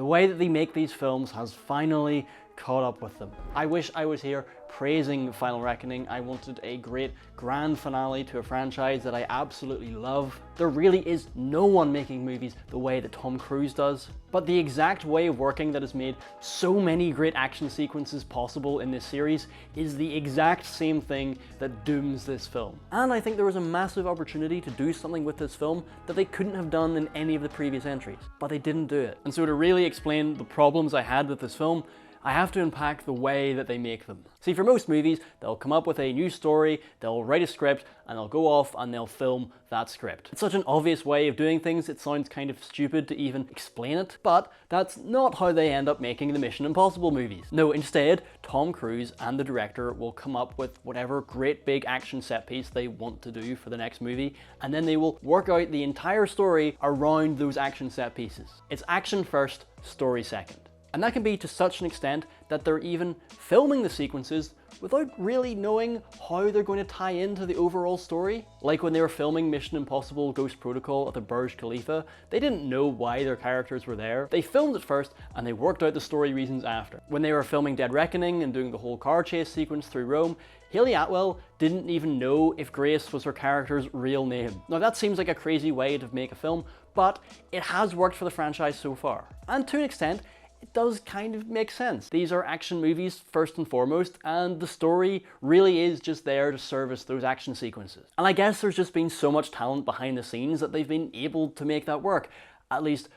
The way that they make these films has finally caught up with them. I wish I was here praising Final Reckoning. I wanted a great grand finale to a franchise that I absolutely love. There really is no one making movies the way that Tom Cruise does. But the exact way of working that has made so many great action sequences possible in this series is the exact same thing that dooms this film. And I think there was a massive opportunity to do something with this film that they couldn't have done in any of the previous entries, but they didn't do it. And so to really explain the problems I had with this film, I have to unpack the way that they make them. See, for most movies, they'll come up with a new story, they'll write a script, and they'll go off and they'll film that script. It's such an obvious way of doing things, it sounds kind of stupid to even explain it, but that's not how they end up making the Mission Impossible movies. No, instead, Tom Cruise and the director will come up with whatever great big action set piece they want to do for the next movie, and then they will work out the entire story around those action set pieces. It's action first, story second. And that can be to such an extent that they're even filming the sequences without really knowing how they're going to tie into the overall story. Like when they were filming Mission Impossible Ghost Protocol at the Burj Khalifa, they didn't know why their characters were there. They filmed it first and they worked out the story reasons after. When they were filming Dead Reckoning and doing the whole car chase sequence through Rome, Hayley Atwell didn't even know if Grace was her character's real name. Now that seems like a crazy way to make a film, but it has worked for the franchise so far. And to an extent, it does kind of make sense. These are action movies first and foremost, and the story really is just there to service those action sequences. And I guess there's just been so much talent behind the scenes that they've been able to make that work, at least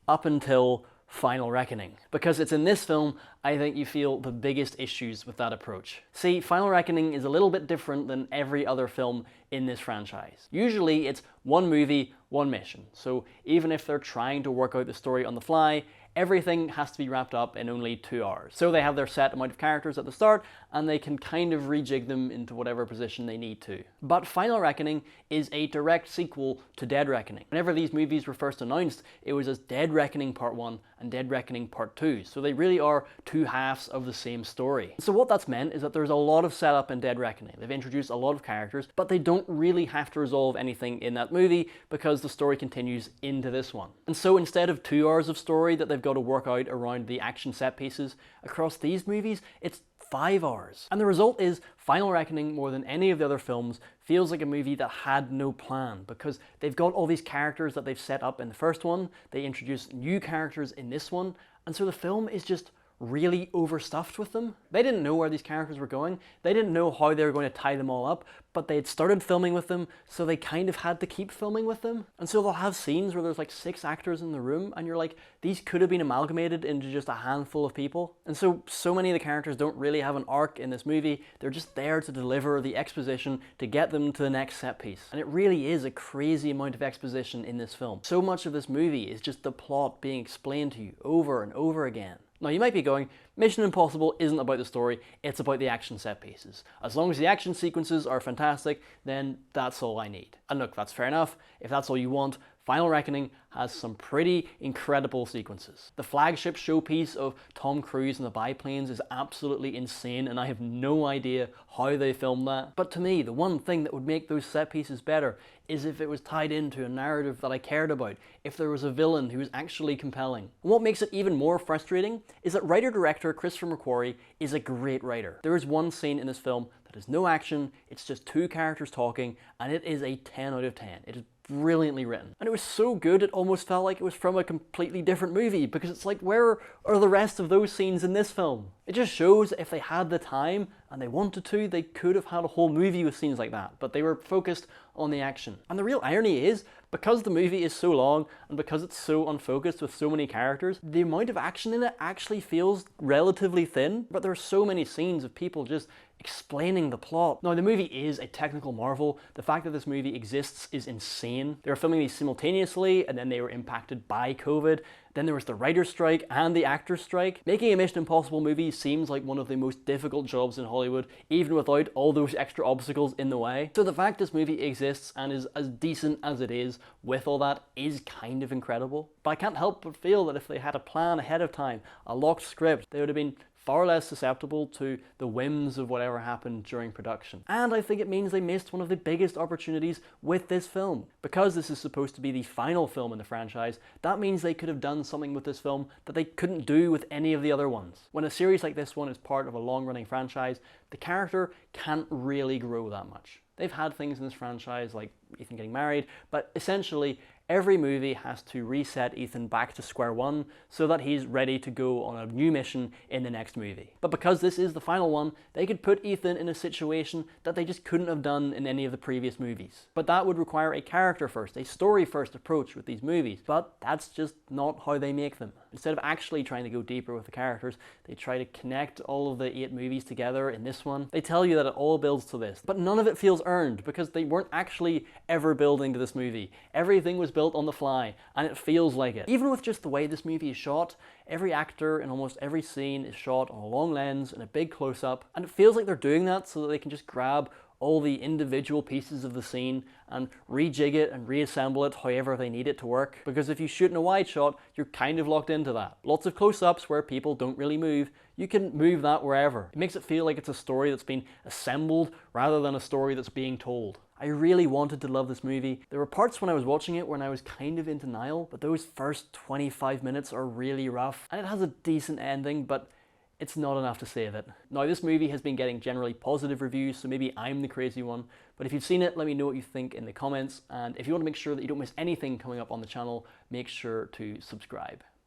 up until Final Reckoning. Because it's in this film, I think you feel the biggest issues with that approach. See, Final Reckoning is a little bit different than every other film in this franchise. Usually it's one movie, one mission. So even if they're trying to work out the story on the fly, everything has to be wrapped up in only 2 hours. So they have their set amount of characters at the start, and they can kind of rejig them into whatever position they need to. But Final Reckoning is a direct sequel to Dead Reckoning. Whenever these movies were first announced, it was as Dead Reckoning Part 1 and Dead Reckoning Part 2. So they really are two halves of the same story. So what that's meant is that there's a lot of setup in Dead Reckoning. They've introduced a lot of characters, but they don't really have to resolve anything in that movie because the story continues into this one. And so instead of 2 hours of story that they've got to work out around the action set pieces, across these movies, it's 5 hours. And the result is Final Reckoning, more than any of the other films, feels like a movie that had no plan, because they've got all these characters that they've set up in the first one, they introduce new characters in this one, and so the film is just really overstuffed with them. They didn't know where these characters were going, they didn't know how they were going to tie them all up, but they had started filming with them, so they kind of had to keep filming with them. And so they'll have scenes where there's like 6 actors in the room, and you're like, these could have been amalgamated into just a handful of people. And so many of the characters don't really have an arc in this movie, they're just there to deliver the exposition to get them to the next set piece. And it really is a crazy amount of exposition in this film. So much of this movie is just the plot being explained to you over and over again. Now you might be going, Mission Impossible isn't about the story, it's about the action set pieces. As long as the action sequences are fantastic, then that's all I need. And look, that's fair enough. If that's all you want, Final Reckoning has some pretty incredible sequences. The flagship showpiece of Tom Cruise and the biplanes is absolutely insane, and I have no idea how they filmed that. But to me, the one thing that would make those set pieces better is if it was tied into a narrative that I cared about, if there was a villain who was actually compelling. And what makes it even more frustrating is that writer-director Christopher McQuarrie is a great writer. There is one scene in this film that has no action, it's just 2 characters talking, and it is a 10 out of 10. It is brilliantly written. And it was so good it almost felt like it was from a completely different movie, because it's like, where are the rest of those scenes in this film? It just shows that if they had the time and they wanted to, they could have had a whole movie with scenes like that, but they were focused on the action. And the real irony is, because the movie is so long and because it's so unfocused with so many characters, the amount of action in it actually feels relatively thin, but there are so many scenes of people just explaining the plot. Now, the movie is a technical marvel. The fact that this movie exists is insane. They were filming these simultaneously, and then they were impacted by COVID. Then there was the writer's strike and the actor's strike. Making a Mission Impossible movie seems like one of the most difficult jobs in Hollywood, even without all those extra obstacles in the way. So the fact this movie exists and is as decent as it is with all that is kind of incredible. But I can't help but feel that if they had a plan ahead of time, a locked script, they would have been far less susceptible to the whims of whatever happened during production. And I think it means they missed one of the biggest opportunities with this film. Because this is supposed to be the final film in the franchise, that means they could have done something with this film that they couldn't do with any of the other ones. When a series like this one is part of a long-running franchise, the character can't really grow that much. They've had things in this franchise like Ethan getting married, but essentially every movie has to reset Ethan back to square one so that he's ready to go on a new mission in the next movie. But because this is the final one, they could put Ethan in a situation that they just couldn't have done in any of the previous movies. But that would require a character first, a story first approach with these movies, but that's just not how they make them. Instead of actually trying to go deeper with the characters, they try to connect all of the 8 movies together in this one. They tell you that it all builds to this, but none of it feels earned because they weren't actually ever building to this movie. Everything was built on the fly, and it feels like it. Even with just the way this movie is shot, every actor in almost every scene is shot on a long lens and a big close-up, and it feels like they're doing that so that they can just grab all the individual pieces of the scene and rejig it and reassemble it however they need it to work. Because if you shoot in a wide shot, you're kind of locked into that. Lots of close-ups where people don't really move, you can move that wherever. It makes it feel like it's a story that's been assembled rather than a story that's being told. I really wanted to love this movie. There were parts when I was watching it when I was kind of in denial, but those first 25 minutes are really rough. And it has a decent ending, but it's not enough to save it. Now, this movie has been getting generally positive reviews, so maybe I'm the crazy one, but if you've seen it, let me know what you think in the comments, and if you want to make sure that you don't miss anything coming up on the channel, make sure to subscribe.